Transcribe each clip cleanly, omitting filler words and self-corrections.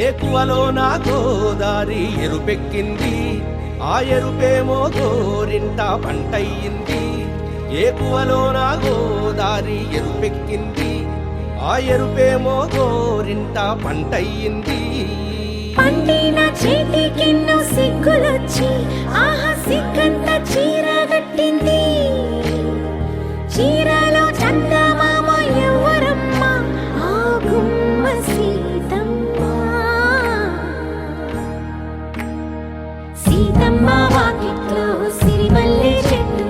ఏకువలో నా గోదారి ఎరుపెక్కింది, ఆ ఎరుపేమో గోరింట పంటయ్యింది. ఏకువలో నా గోదారి ఎరుపెక్కింది, ఆ ఎరుపేమో గోరింట పంటయ్యింది. పండిన చేతికెన్నో సిగ్గులొచ్చి ఆహా సిగ్గంత చీర కట్టింది. చీరలో చందమామ ఎవరమ్మ, ఆ గుమ్మ సీతమ్మ. సీతమ్మ వాకిట్లో సిరిమల్లె చెట్టు,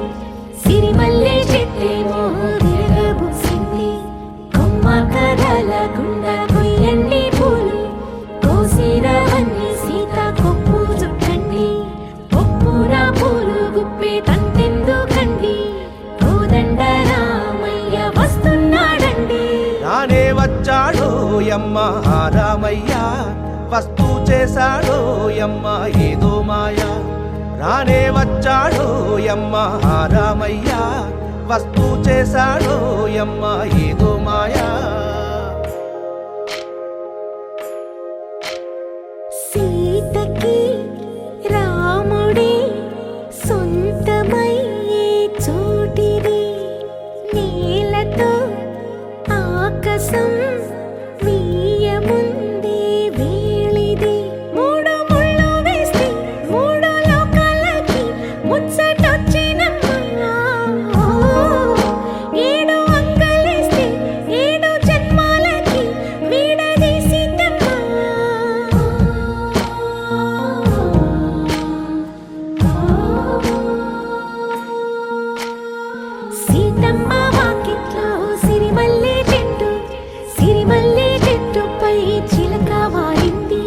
సిరిమల్లె చెట్టేమో తిరగబూసింది. కొమ్మ కదలకుండా కొయ్యండి పూలు, కోసిరవన్నీ సీత కొప్పు చుట్టండి. కొప్పున పూలు గుప్పే రామయ్య వస్తూ చేశాడో యమ్మ ఏదో మాయ రానే వచ్చాడో యమ్మ రామయ్య వస్తూ చేశాడో యమ్మ ఏదో మాయా సీతకి రాముడే సొంతమయ్యే చోటిది నేలతో ఆకాశం వీయముందే వేళిది మూడు ముళ్ళు వేస్తే మూడు లోకాలకి ముచ్చటొచ్చినమ్మా ఏడు అంగలేస్తే ఏడు జన్మాలకి వీడదీసిందమ్మా సీతమ్మ వాకిట్లో సిరిమల్లె చెట్టుపై చిలక వాలింది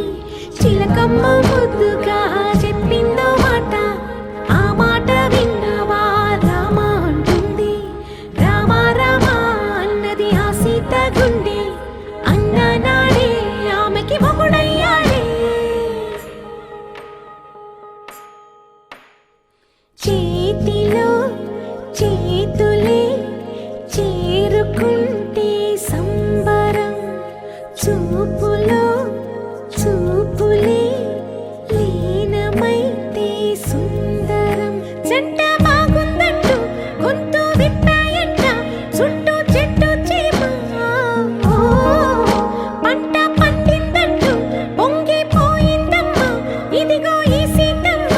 చిలకమ్మ ముద్దుగా చెప్పిందో మాట ఆ మాట విన్నవా రామ అంటుంది రామ రామ అన్నది ఆ సీత గుండె అన్న నాడే ఆమెకి మొగుడయ్యాడే చేతిలో చేతులే చేరుకుంటే సంబరం చూపులో చూపులే లీనమైతే సుందరం జంట బాగుందంటూ గొంతు విప్పాయంట చుట్టూ చెట్టు చీమ పంట పండిందంటూ పొంగిపోయిందమ్మా ఇదిగో ఈ సీతమ్మ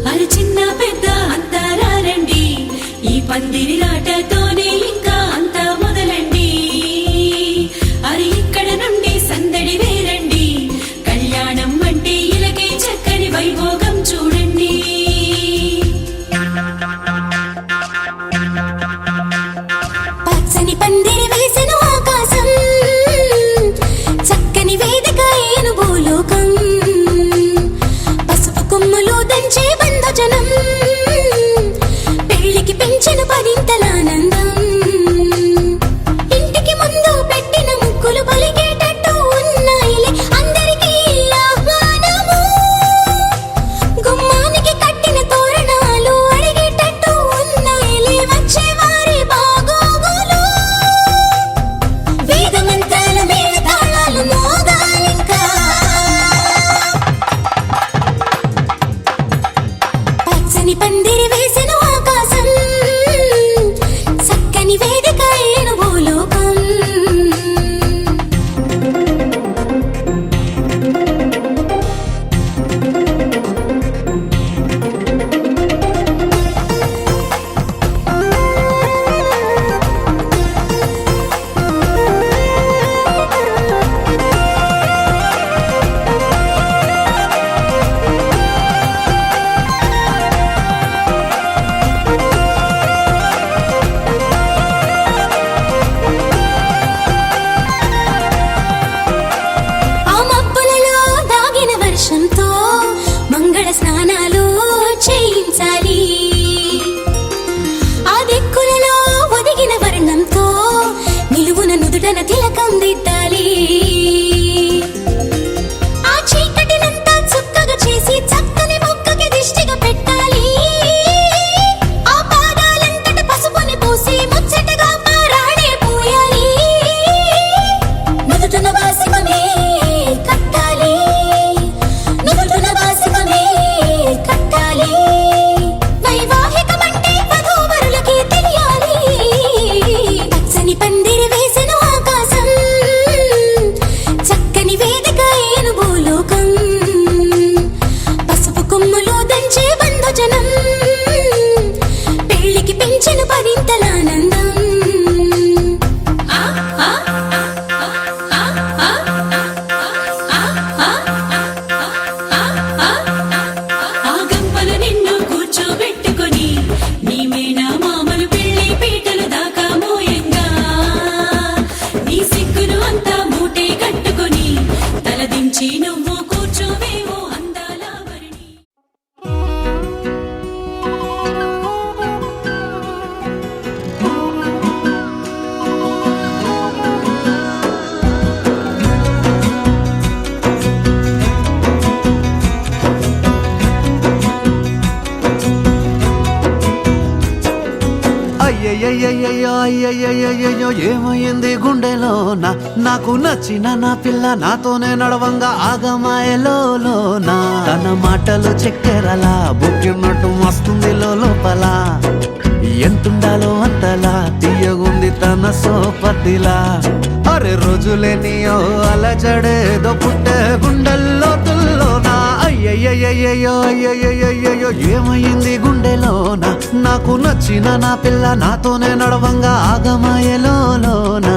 అరే చిన్న పెద్ద అంతా రండి ఈ పందిరి రాటతోనే ఇంకా అంతా మొదలండి అరే ఇక్కడ నుండి సందడి వేరండి కళ్యాణం అంటే ఇలాగే చక్కని వైభోగం చూడండి పచ్చని పందిరి వేసిన ఆకాశం చక్కని వేదిక ఏను భూలోకం పసుపు కొమ్ములు దంచే బంధజనం పెళ్లికి పెంచిన పదింతలానందం ఇంటికి ముందు పెట్టిన ముగ్గులు పలికేటట్టు ఉన్నాయిలే అందరికీ ఆహ్వానము గుమ్మానికి కట్టిన తోరణాలు అడిగేటట్టు ఉన్నాయిలే వచ్చేవారి బాగోగులు వేద మంత్రాల మేళతాళాలు మోగాలింకా పచ్చని పందిరి వేసిన ఆకాశం చక్కని వేదిక ఏను భూలోకం ఆ మబ్బులలో దాగిన వర్షంతో మంగళ స్నానాలు చేయించాలి ఆ దిక్కులలో ఒదిగిన వర్ణంతో నిలువున నుదుటన తిలకం దిద్దాలి ఆ చీకటినంతా చుక్కగా చేసి చక్కని మొక్కకి దిష్టిగా పెట్టాలి ఆ పాదాలంతట పసుపుని పూసి ముచ్చటగా పారాడే పూయాలి నుదుటన వాసికమే కట్టాలి నుదుటన వాసికమే కట్టాలి వైవాహికమంటే వధూవరులకి తెలియాలి పచ్చని పందిరి వేసిన ఆకాశం చక్కని వేదిక అయిన భూలోకం పసుపు కొమ్ములు దంచే బంధుజనం పెళ్లికి పెంచిన పరింతలానందం ఆ గంపల నిన్ను కూర్చోబెట్టుకొని నీ మేనా మామలు పెళ్లి పీటలు దాకా మోయంగా నీ సిగ్గును అంతా మూటే కట్టుకొని తలదించి నువ్వు కూర్చోవేవో అందాల వరిణి అయ్యయ్యయ్యయ్యో అయ్యయ్యయ్యయ్యో ఏమైంది గుండెలోన నాకు నచ్చిన నా పిల్ల నాతోనే నడవంగా ఆగమాయలోన తన మాటలు చక్కెరలా బుక్కినట్టు మస్తుంది లోపల ఎంతుండాలో అంతలా తీయగుంది తన సోపతిలా అరే రోజులేనియో అలజడేదో పుట్టే గుండెల్లో తుల్లోనా అయ్యయ్యయ్యయ్యో అయ్యయ్యయ్యయ్యో ఏమైంది గుండెలోన నాకు నచ్చిన నా పిల్ల నాతోనే నడవంగా ఆగమాయలోనా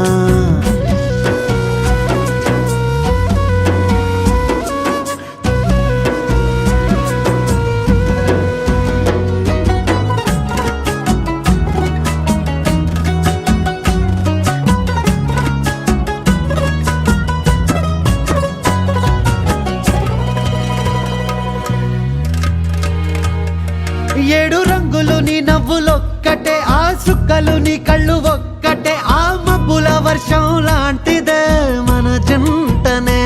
ఏడు రంగులు నీ నవ్వులొక్కటే ఆ సుక్కలు నీ కళ్ళు ఒక్కటే ఆ మబ్బుల వర్షం లాంటిదే మన జంటనే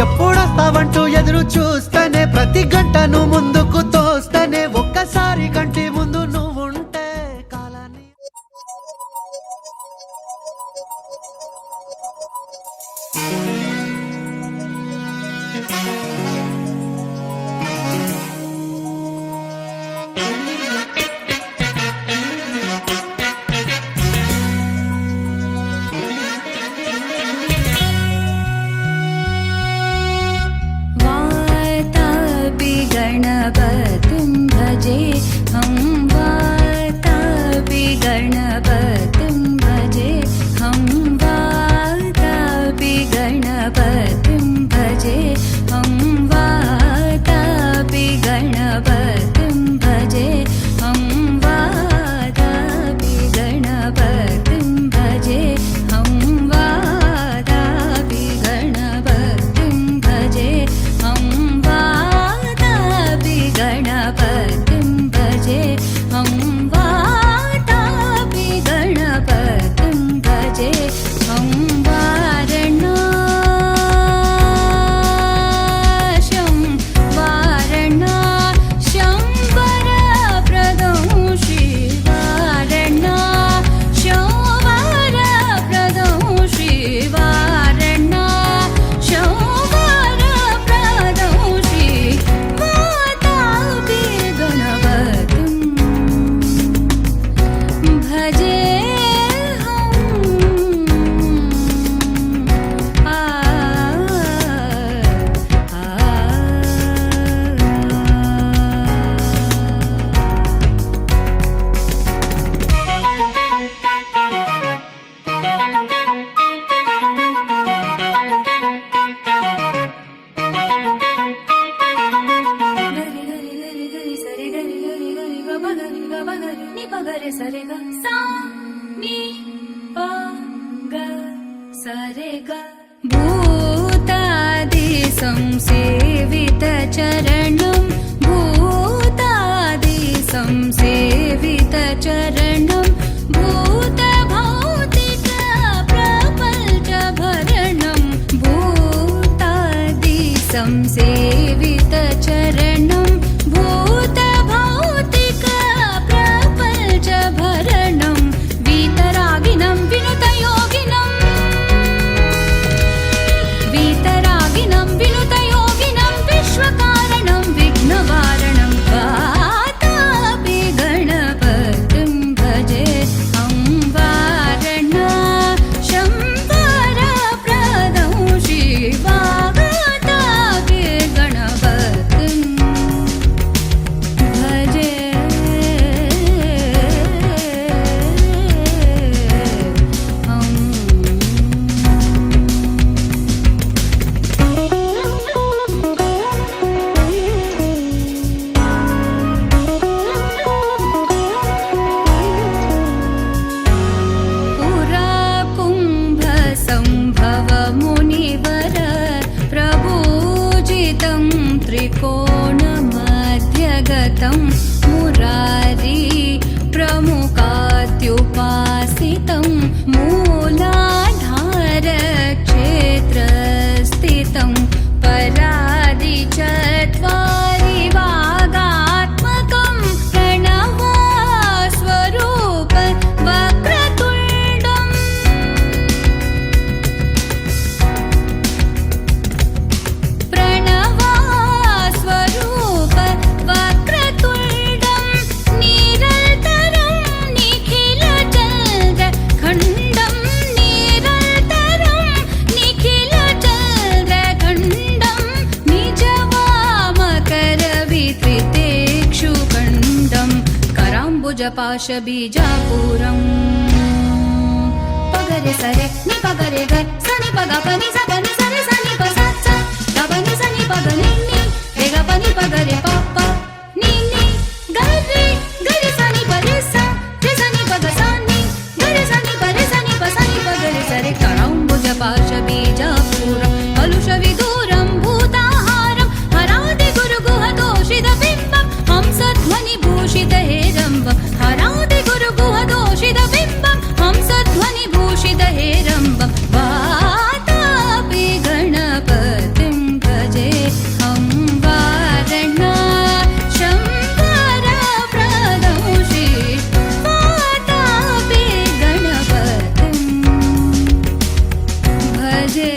ఎప్పుడొస్తావంటూ ఎదురు చూస్తేనే ప్రతి గంటను ముందుకు తోస్తేనే ఒక్కసారి కంటి ముందు నువ్వుంటే కాలాన్ని वातापि गणपतिं भजे हम वातापि गणपतिं भजे हम वातापि गणपतिं भजे हम वातापि गणपतिं भजे हम वातापि गणपतिं भजे हम वातापि गणपतिं भजे हम वातापि गणपतिं भजे हम वातापि गणपतिं भजे हम वारणाशं वारणाशं वरप्रदं श्रीवारणाशं वरप्रदं श्रीवारणाशं वरप्रदं श्री वातापि गणपतिं भजे సరే గ సా ని ప గ సరే గ భూతాది సంసేవిత చరణం భూతాది సంసేవిత చరణం భూత భౌతిక ప్రపంచ संसेवितचरणं भूतभौतिकप्रपञ्चभरणं वीतरागिनं विनुतयोगिनं विश्वकारणं विघ्नवारणं वातापि गणपतिं भजे वारणं वरप्रदं शिवागतापि गणपतिं भजे पुरा कुम्भसम्भवमुनिवर प्रभूजितं त्रिकोणमध्यगतं मुरारी प्रमुखात्युपासितं मूलाधारक्षेत्रस्थितं परादिचत्वारि वागात्मकं प्रणवस्वरूप वक्रतुण्डम् प्रणवस्वरूप वक्रतुण्डं निरन्तरं निखिलचन्द्रखण्डं निजवामकरवितृतेक्षुखण्डं कराम्बुजपाशबीजापुरम् पगरे सरे नि पगरे ग सनि पग पनि स पनि सरे सनि प स स ग पनि सनि पग नि नि रे ग पनि पगरे प प नि नि ग रे सनि प रे स रे सनि पग स नि ग रे सनि प रे सनि प सनि प ग रे सरे कराम्बुजपाशबीजापुरं कलुषविदूरं भूताहारं हरादि गुरुगुहदोषितबिम्बं हंसध्वनिभूषितहेरम्बं हरादि गुरुगुहदोषितबिम्बं हंसध्वनिभूषितहेरम्बं वातापि गणपतिं भजे वारणं वरप्रदं वातापि गणपतिं भजे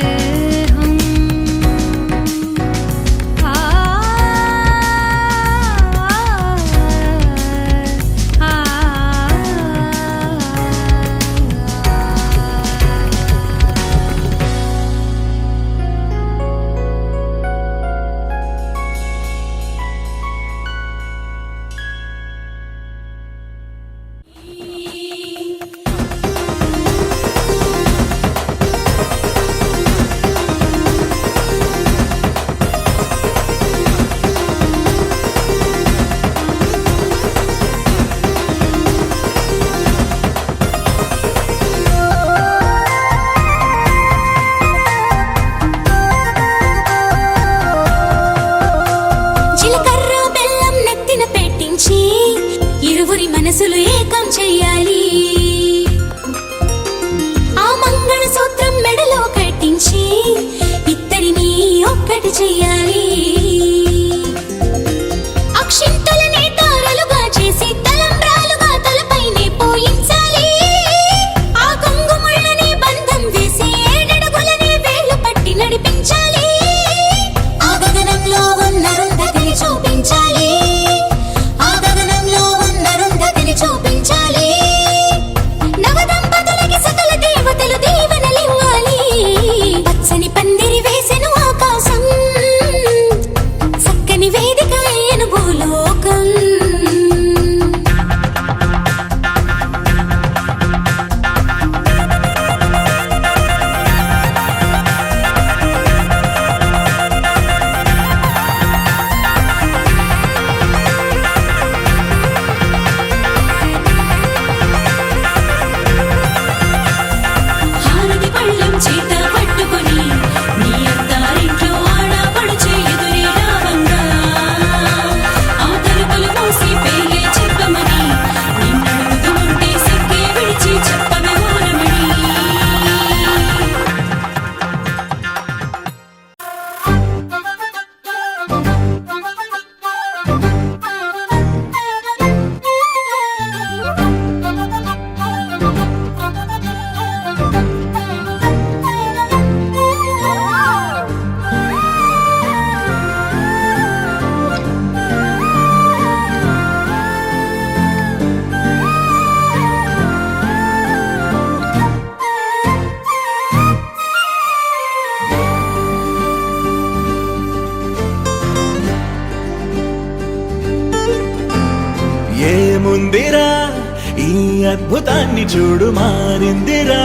అద్భుతాన్ని చూడు మారిందిరా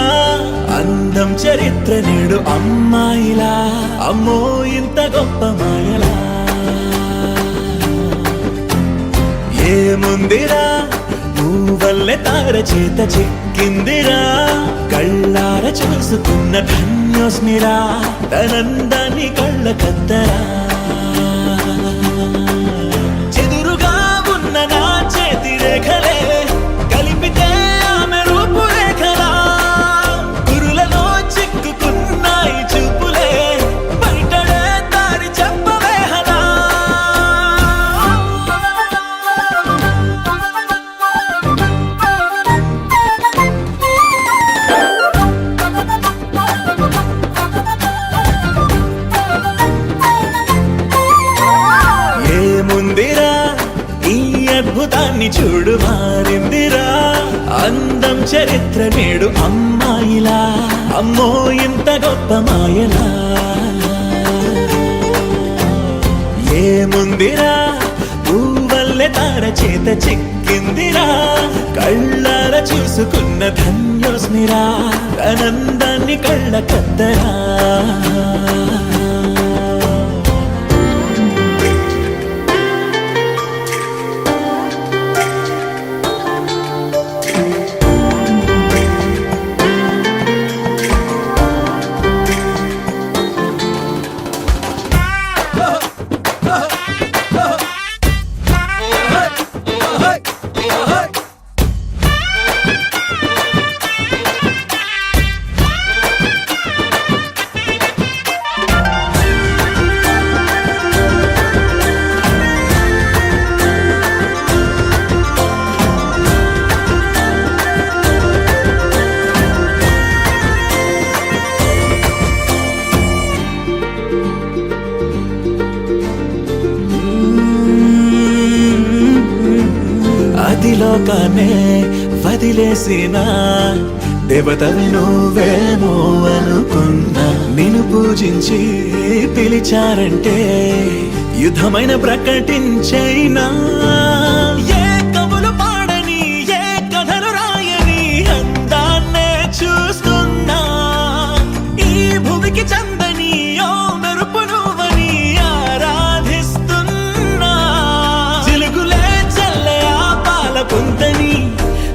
అందం చరిత్ర నేడు అమ్మాయిలా అమ్మో ఇంత గొప్ప మాయలా ఏముందిరా నువ్వల్లే తార చేత చిక్కిందిరా కళ్ళార చూసుకున్న ధన్యోస్మిరా తనందాన్ని కళ్ళ కద్దరా చెదురుగా ఉన్న నా చేతి రేఖలే కలిపితే ఆమె రూపురేఖలా గురులలో చిక్కుకున్నాయి చూపులే బయటడే దారి చెప్పవేహలా ఏముందిరా ఈ అద్భుతాన్ని చూడు మారిందిరా అందం చరిత్ర నేడు అమ్మాయిలా అమ్మో ఇంత గొప్ప మాయలా ఏముందిరా పువ్వల్లె తార చేత చిక్కిందిరా కళ్ళార చూసుకున్న ధన్యోస్మిరా ఆనందాన్ని కళ్ళ కద్దరా అదిలోకానే వదిలేసిన దేవతవి నువ్వేమో అనుకున్నా నిన్ను పూజించి పిలిచారంటే యుద్ధమైన ప్రకటించైనా ఏ కవులు పాడని ఏ కథలు రాయని అందాన్నే చూస్తున్నా ఈ భూమికి చందని ఓ మెరుపు నువ్వని ఆరాధిస్తున్నా చిలుగులే చల్లే ఆ పాల పుంతని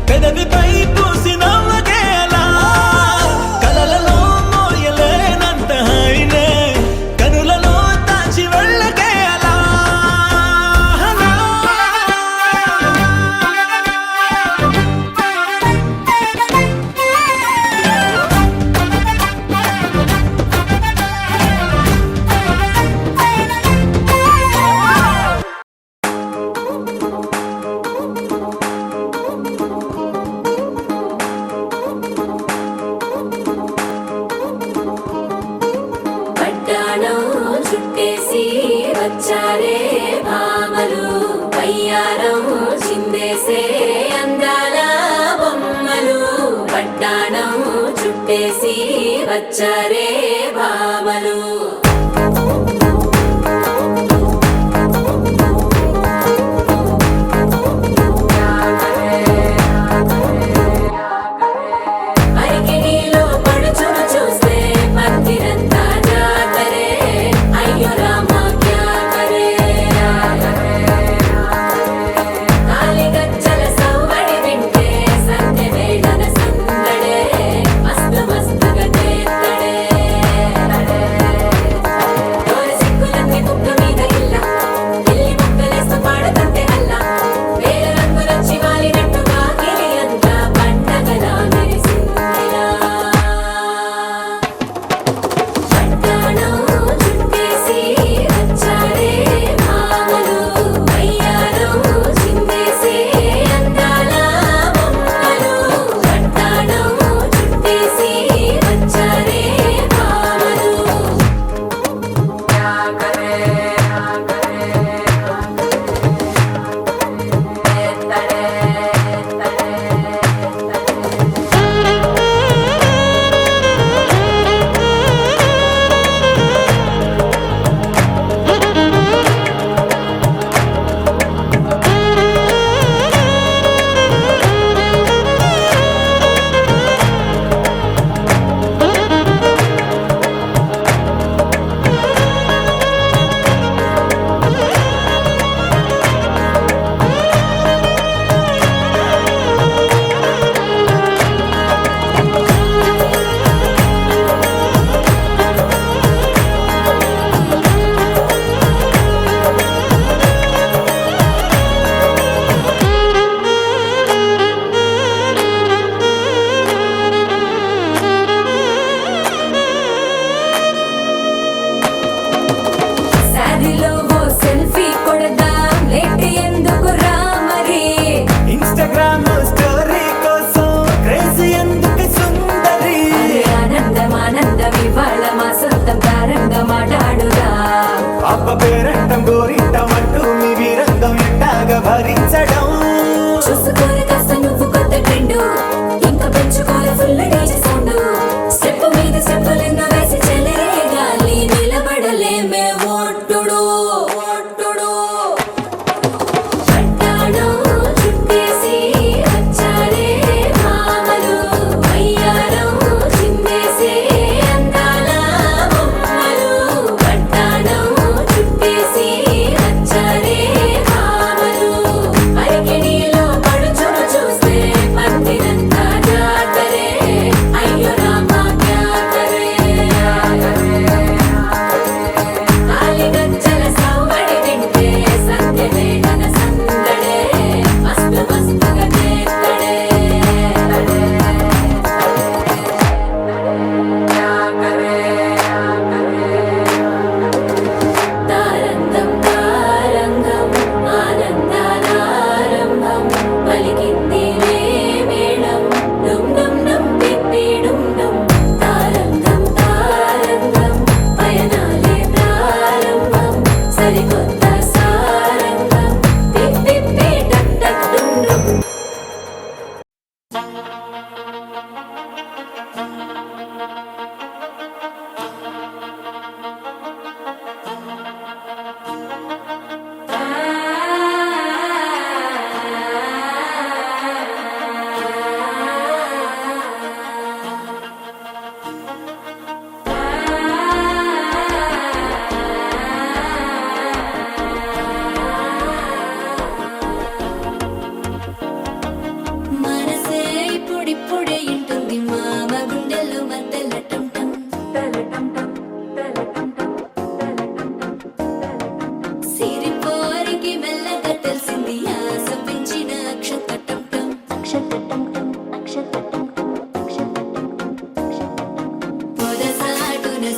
పెదవిపై పూసి నవ్వకేలా కలలలో మోయలేనంత హాయినే కనులలో దాచి వెళ్ళకేలా పట్టాణం చుట్టేసి వచ్చారే భామలు పయ్యారం చిందేసే అందాల బొమ్మలు పట్టాణం చుట్టేసి వచ్చారే భామలు అరికిణీలో పడుచును చూస్తే పత్తిరంతా జాతరే అయ్యో రామ క్యా కరే కాలిగజ్జల సవ్వడి వింటే సంధ్య వేళన సందడే మస్తు మస్తుగా చేత్తడే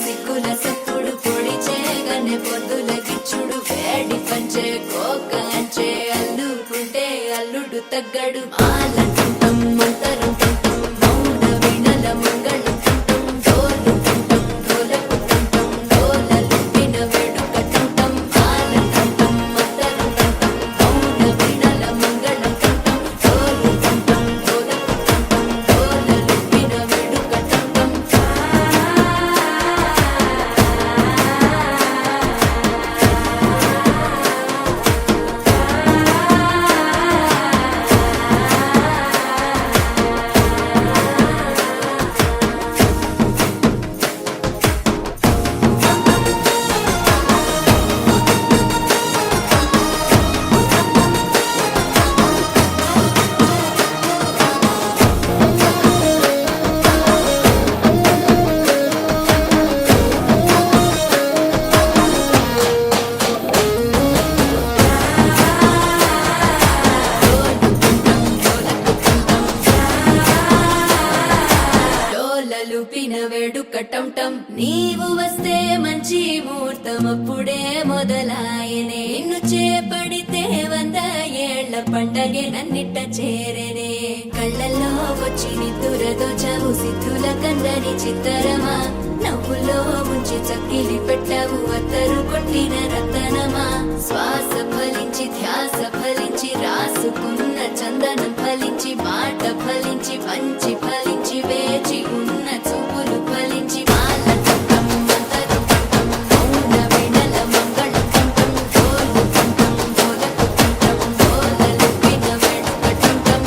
సిగ్గుల సప్పుడు పొడి చేయగానే పొద్దుల గిచ్చుడు వేడి పంచే కోక అంచే అల్లుకుంటే అల్లుడు తగ్గడు మాలంటుంటాం మంతరం తుంటాం మౌన వీణల మంగళం తుంటాం డోలు తుంటాం డోలకు తుంటాం డోలలు విన వేడుక తుంటాం మాలంటుంటాం మంతరం తుంటాం మౌన వీణల మంగళం తుంటాం డోలు తుంటాం డోలకు తుంటాం డోలలు విన వేడుక తుంటాం డోలలుపిన వేడుక టంటం నీవు వస్తే మంచి ముహూర్తం అప్పుడే మొదలాయనే నిన్ను చేపడితే 100 ఏళ్ల పండగే నన్నిట్ట చేరనే కళ్ళల్లో వచ్చి నిద్దురతో చావు సిద్ధుల కందని చిత్తరమా నవ్వులో ముంచి చక్కిలి పెట్టావు అత్తరు కొట్టిన రతనమా శ్వాస ఫలించి ధ్యాస ఫలించి రాసుకున్న చందనం ఫలించి మాట ఫలించి మంచి ఫలించి వేచి ఉన్న చూపులు ఫలించి మాల తుంటం మంతరం తుంటం మౌన వీణల మంగళం తుంటం డోలు తుంటం డోలకు తుంటం డోలలు విన వేడుక తుంటం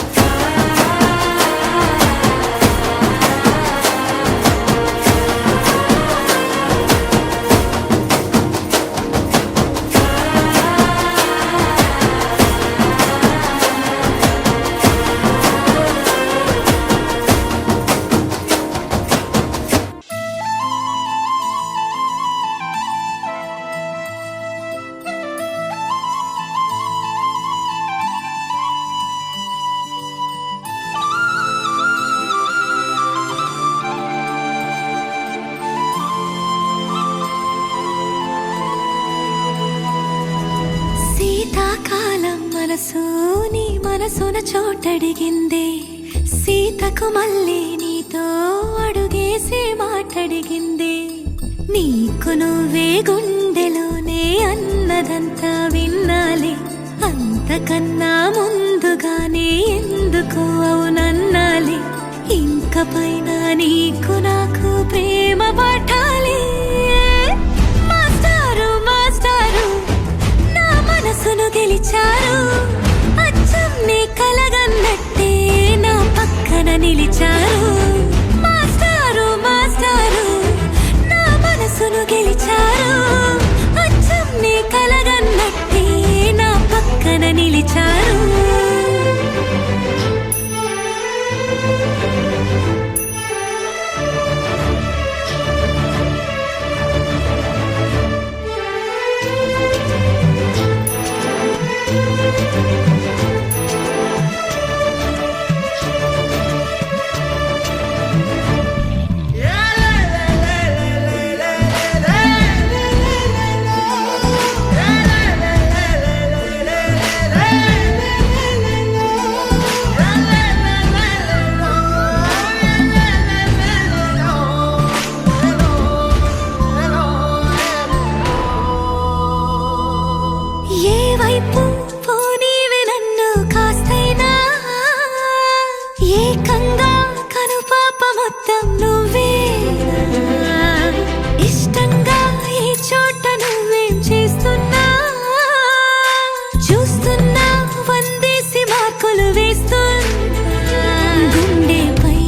శీతాకాలం మనసు నీ మనసున చోటడిగిందే సీతకు మళ్ళీ నీతో అడుగేసి మాటడిగిందే నీకు నువ్వే గుండెలోనే అన్నదంతా విన్నాలే అంతకన్నా ముందుగానే ఎందుకు అవునన్నాలే ఇంక పైన నీకు నాకు ప్రేమ పట్టాలి మాస్టారు మాస్టారు నా మనసును గెలిచారు అచ్చం నీ కలగన్నట్టే నా పక్కన నిలిచారు మాస్టారు మాస్టారు నా మనసును గెలిచారు అచ్చం నీ కలగన్నట్టే నా పక్కన నిలిచారు ఏ వైపు పోనీవి నన్ను కాస్తైనా ఏకంగా కనుపాప మొత్తం నువ్వే ఇష్టంగా ఈ చోట నువ్వేం చేస్తున్నా చూస్తున్నా వందేసి మార్కులు వేస్తున్నా గుండెపై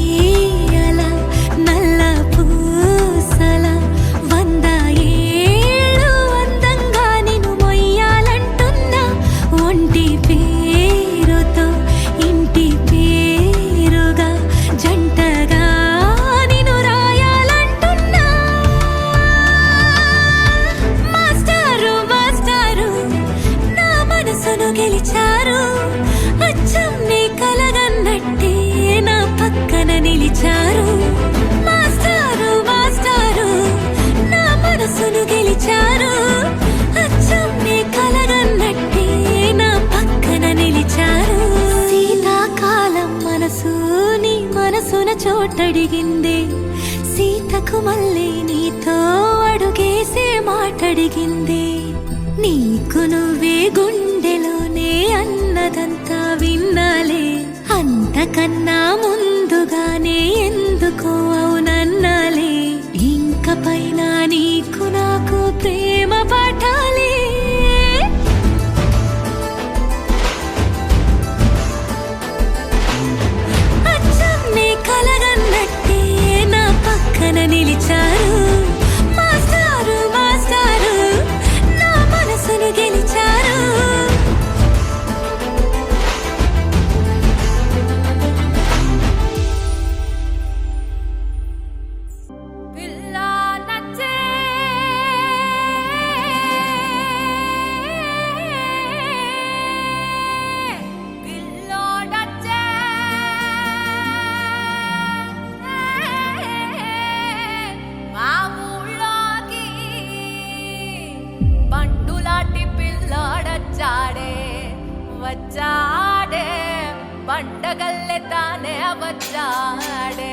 అలా నల్ల పూసల 100 ఏళ్ళు అందంగా నిన్ను మొయ్యాలంటున్నా ఒంటి పేరుతో ఇంటి పేరుగా జంటగా నిన్ను రాయాలంటున్నా మాస్టారు మాస్టారు నా మనసును గెలిచారు అచ్చం నీ కలగన్నట్టే నా పక్కన నిలిచారు మాస్టారు మాస్టారు మాటడిగింది నీకు నువ్వే గుండెలోనే అన్నదంతా విన్నాలే అంతకన్నా ముందుగానే ఎందుకో అవునన్నాలే ఇంక పైన నీకు నాకు ప్రేమ పాఠాలే అచ్చం నీ కలగన్నట్టే నా పక్కన నిలిచారు మాస్టారు మాస్టారు నా మనసును గెలిచారు బండులాంటి పిల్లాడచ్చాడే వచ్చాడే బండగల్లె తానే వచ్చాడే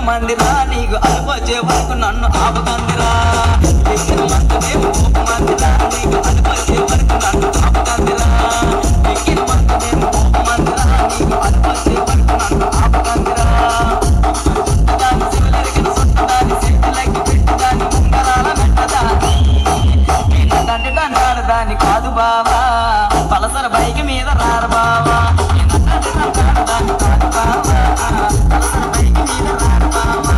మందిరా నీకు అలుపొచ్చే వరకు నన్ను ఆపకందిరా ఎక్కిన మంతమేమో మందిరా నీకు అలుపొచ్చే వరకు నన్ను ఆపకందిరా ఎక్కిన మంతమేమో మందిరా నీకు అలుపొచ్చే వరకు నన్ను ఆపకందిరా దాని శివలరిగిన సొంతదాని శక్తులకి పెట్టుదాని ఉంగరాల మెట్టదాని తండ్రి తండ్రి దాని కాదు బావా పలసర బైక్ మీద రారు బావా దాని కాదు బావా పలసర బైక్ మీద రారు బావా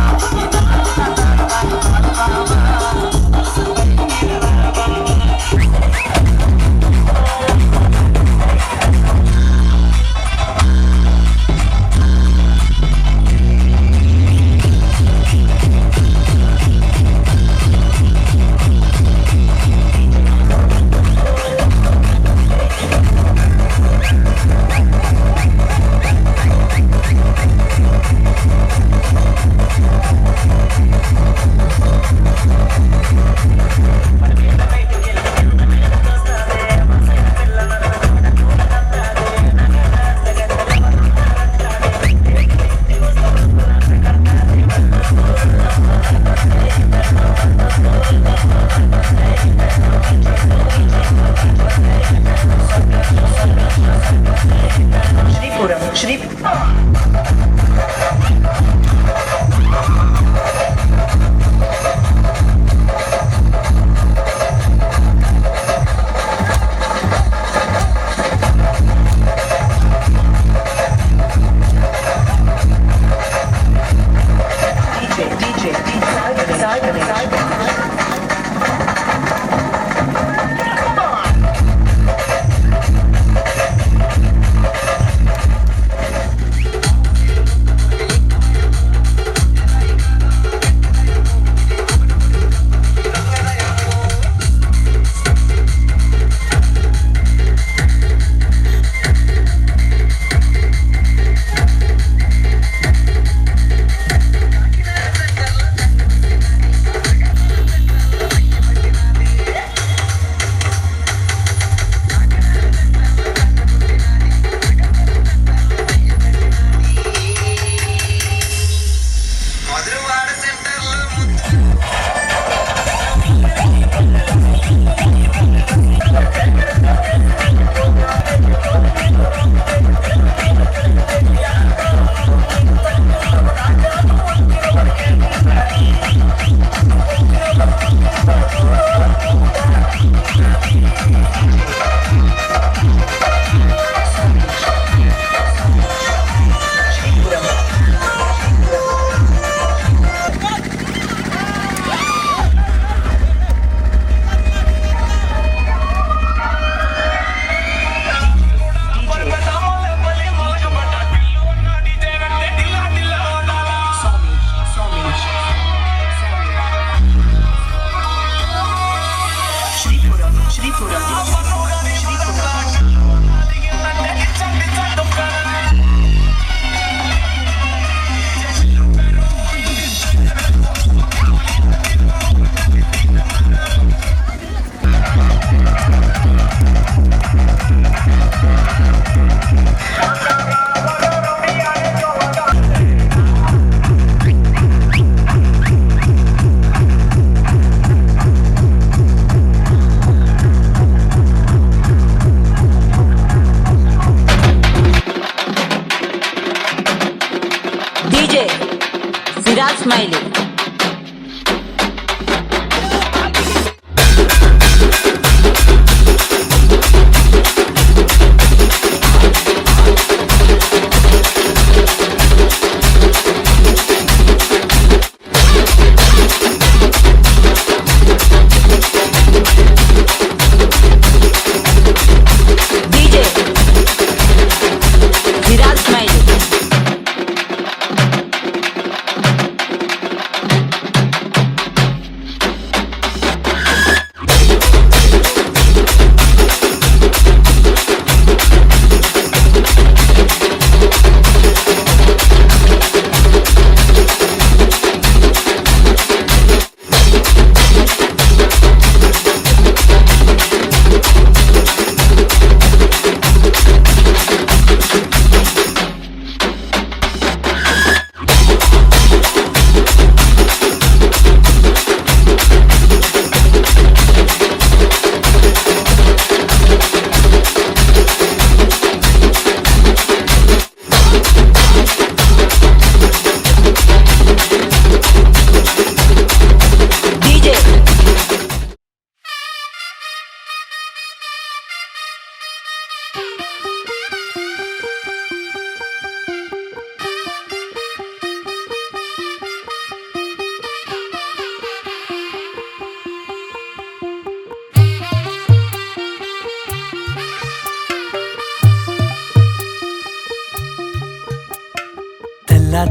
సిరాజ్ స్మైలీ.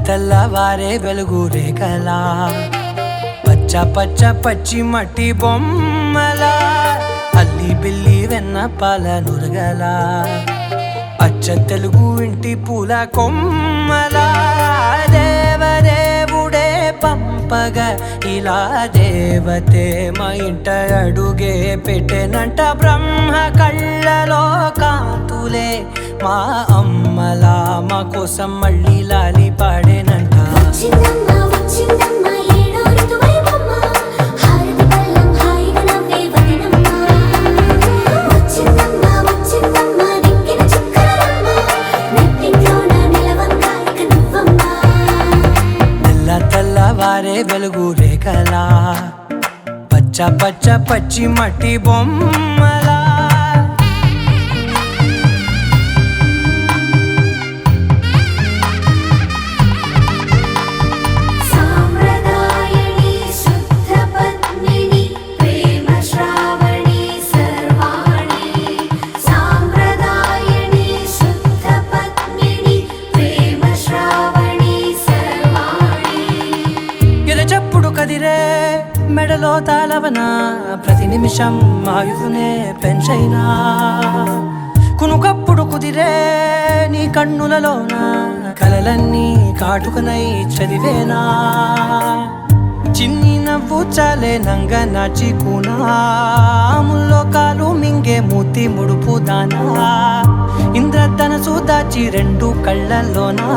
తెల్లవారే వెలుగు రేఖలా పచ్చ పచ్చ పచ్చి మట్టి బొమ్మలా అల్లి బిల్లి వెన్న పాల నురగలా అచ్చ తెలుగు ఇంటి పూల కొమ్మలా దేవదేవుడే పంపగా ఇలా దేవతే మా ఇంట అడుగే పెట్టెనంట బ్రహ్మ కళ్ళలో కాంతులే మా అమ్మలా మా కోసం మళ్ళీ లాలి పాడేనంట. వెలుగు రేఖలా పచ్చ పచ్చ పచ్చి మట్టి బొమ్మలా సాంప్రదాయని శుద్ధ పద్మిని ప్రేమ శ్రావణి సర్వాణి సాంప్రదాయని శుద్ధ పద్మిని ప్రేమ శ్రావణి సర్వాణి ఎదచప్పుడు కదిరే మెడలో తాళవన ప్రతి నిమిషం ఆయుధునే పెంచైనా కునుకప్పుడు కుదిరే నీ కన్నులలోన కలలన్నీ కాటుకనై చదివేనా చిన్ని నవ్వు చాలే నంగ నాచి కూనాముల్లో కాలు మింగే మూతి ముడుపు దానా ఇంద్రధనసు దాచి రెండు కళ్ళల్లోనా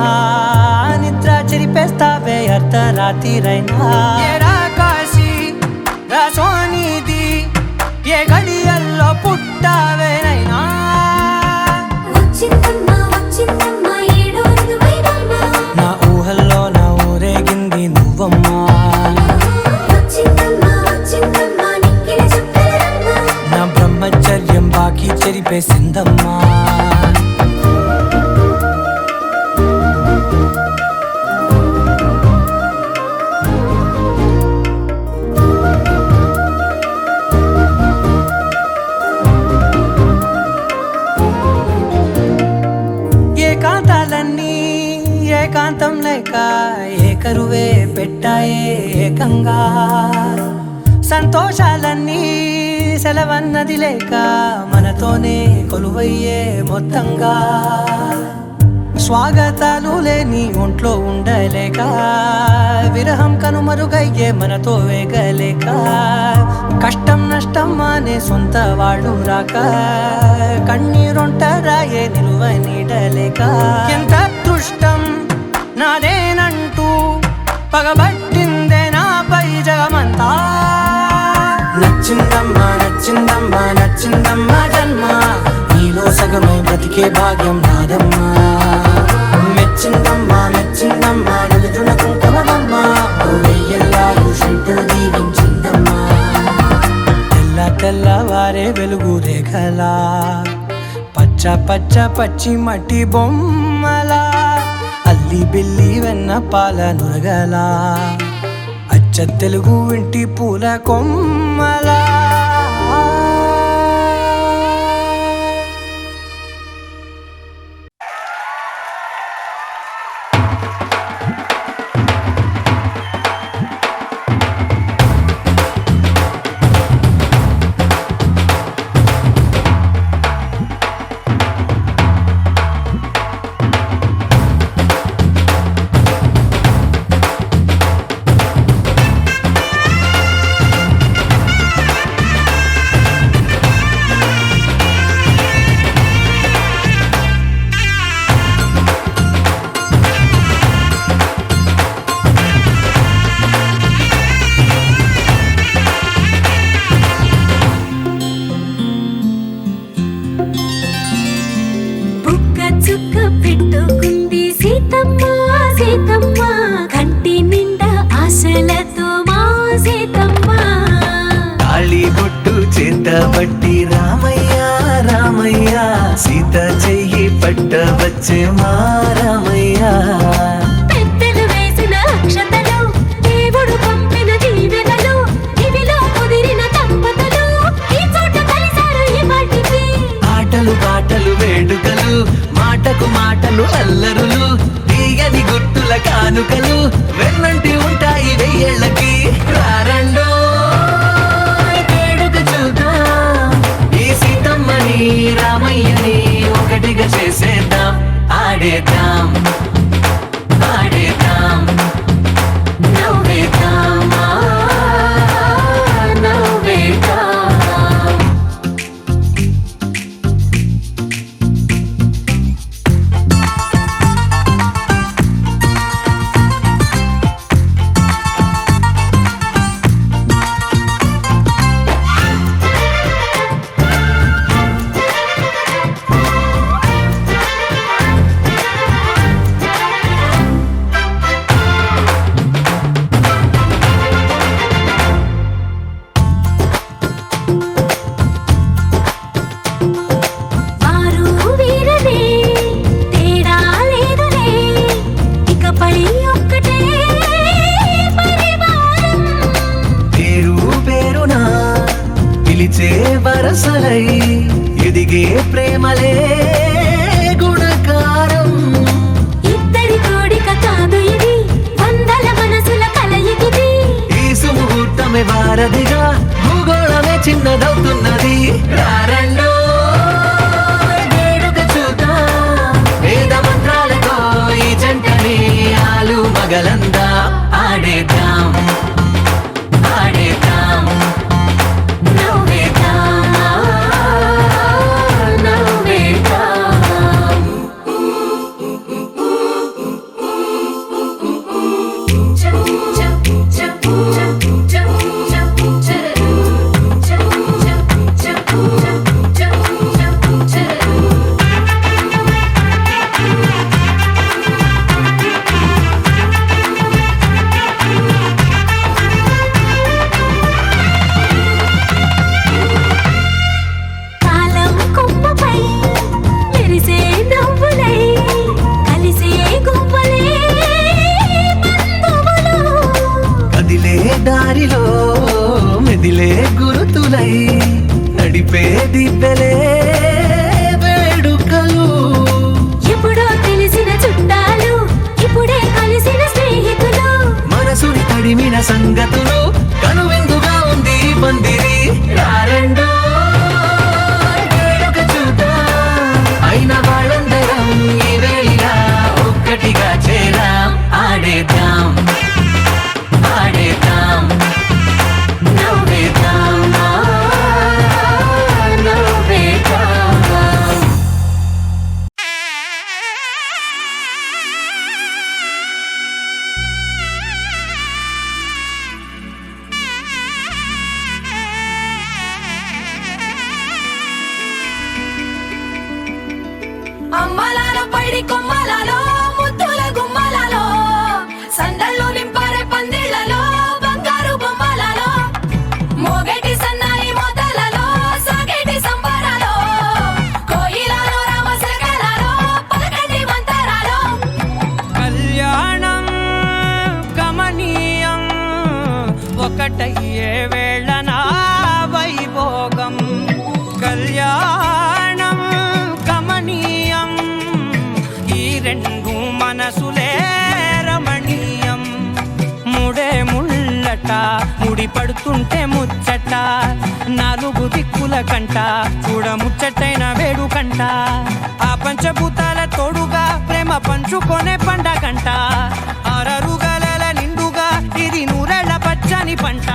నిద్ర చెరిపేస్తావే అర్ధరాత్రిరైనా ఏరా కాశీ రా సోనిది ఏ గడియల్లో పుట్టావేనైనా వచ్చిందమ్మా ఏడో ఋతువైనమ్మ నా ఊహల్లో నా ఊరేగింది నువ్వమ్మా వచ్చిందమ్మా నిక్కిన చుక్కలమ్మ నా బ్రహ్మచర్యం బాకీ చెరిపేసిందమ్మా ఏకాంతాలన్నీ ఏకాంతం లేక ఏకరువే పెట్టాయే ఏకంగా సంతోషాలన్నీ సెలవన్నది లేక మనతోనే కొలువయ్యే మొత్తంగా స్వాగతాలు లేని ఒంట్లో ఉండలేక విరహం కనుమరుగయ్యే మనతో వేగలేక కష్టం నష్టం అనే సొంత వాళ్ళు రాక కన్నీరొంటరాయే నిలువ నీడలేక ఎంత అదృష్టం నాదేనంటూ పగబట్టిందే నాపై జగమంతా నచ్చిందమ్మా నచ్చిందమ్మా నచ్చిందమ్మా జన్మ నీలో సగమై బ్రతికే భాగ్యం నాదమ్మా మెచ్చిందమ్మా మెచ్చిందమ్మా నిలుచున కుంకుమమ్మా వెయ్యల్లాలు శంటు దీవించిందమ్మా తెల్ల తెల్లవారే వెలుగు రేఖలా పచ్చ పచ్చ పచ్చి మట్టి బొమ్మలా అల్లి బిల్లి వెన్న పాల నురగలా అచ్చ తెలుగు ఇంటి పూల కొమ్మలా పట్టి రామయ్య రామయ్య సీత చెయ్యి పట్టవచ్చే మా రామయ్య పెద్దలు వేసిన అక్షతలు దేవుడు పంపిన దీవెనలు ఇవిలో కుదిరిన దంపతులు ఈ చోట కలిసారు ఈ వాటికి ఆటలు పాటలు వేడుకలు మాటకు మాటలు అల్లరులు తీయని గుర్తుల కానుకలు వెన్నంటి ఉంటాయి వెయ్యేళ్ళకి రారండో రామయ్యని ఒకటిగా చేసేద్దాం ఆడేద్దాం ఆడేద్దాం నవ్వేద్దాం నవ్వేద్దాం కొమ్మలై ఎదిగే ప్రేమలే గుణకారం. ఇద్దరి కోడిక కాదు ఇది, వందల మనసుల కలయికిది. ఈ సుముహూర్తమే వారధిగా భూగోళమే చిన్నదవుతున్నది. రారండో వేడుక చూద్దాం, వేద మంత్రాలతో ఈ జంటని ఆలు మగలందా ఆడేద్దాం ఆడేద్దాం నవ్వేద్దాం నవ్వేద్దాం. కాలం కొమ్మపై మెరిసే నవ్వులై కలిసే గువ్వలే బంధువులు. కదిలే దారిలో మెదిలే గురుతులై నడిపే దిబ్బెలే వేడుకలు. ఎప్పుడో తెలిసిన చుట్టాలు, ఇప్పుడే కలిసిన స్నేహితులు. మనసుని తడిమిన సంగతులు కనువిందుగా ఉంది ఈ పందిరి. రారండో వేడుక చూద్దాం, అయిన వాళ్ళందరం ఈ వేళ ఒక్కటిగా చేరాం. ఆడేద్దాం ఆడేద్దాం నవ్వేద్దాం నవ్వేద్దాం. అమ్మలాల పైడి కొమ్మలలో ముద్దుల గుమ్మలలో సందళ్ళు నింపారే పందిళ్లలో బంగారు బొమ్మలలో మోగేటి సన్నాయి మోతలలో సాగేటి సంబరాలో కోయిలలో రామశకలలో పలకండి మంతరాలో. కళ్యాణం గమనీయం ఒకటయ్యే వేళ నా వైభోగం. కళ్యాణం గమనీయం ఈ రెండు మనసులే రమణీయం. ముడే ముళ్ళట ముడి పడుతుంటే ముచ్చట, నాలుగు దిక్కుల కంట చూడ ముచ్చటైన వేడుకంట. ఆ పంచభూతాల తోడుగా ప్రేమ పంచుకొనే పండగంట. అరరుగల నిండుగా ఇది నూరెళ్ళ పచ్చని పంట.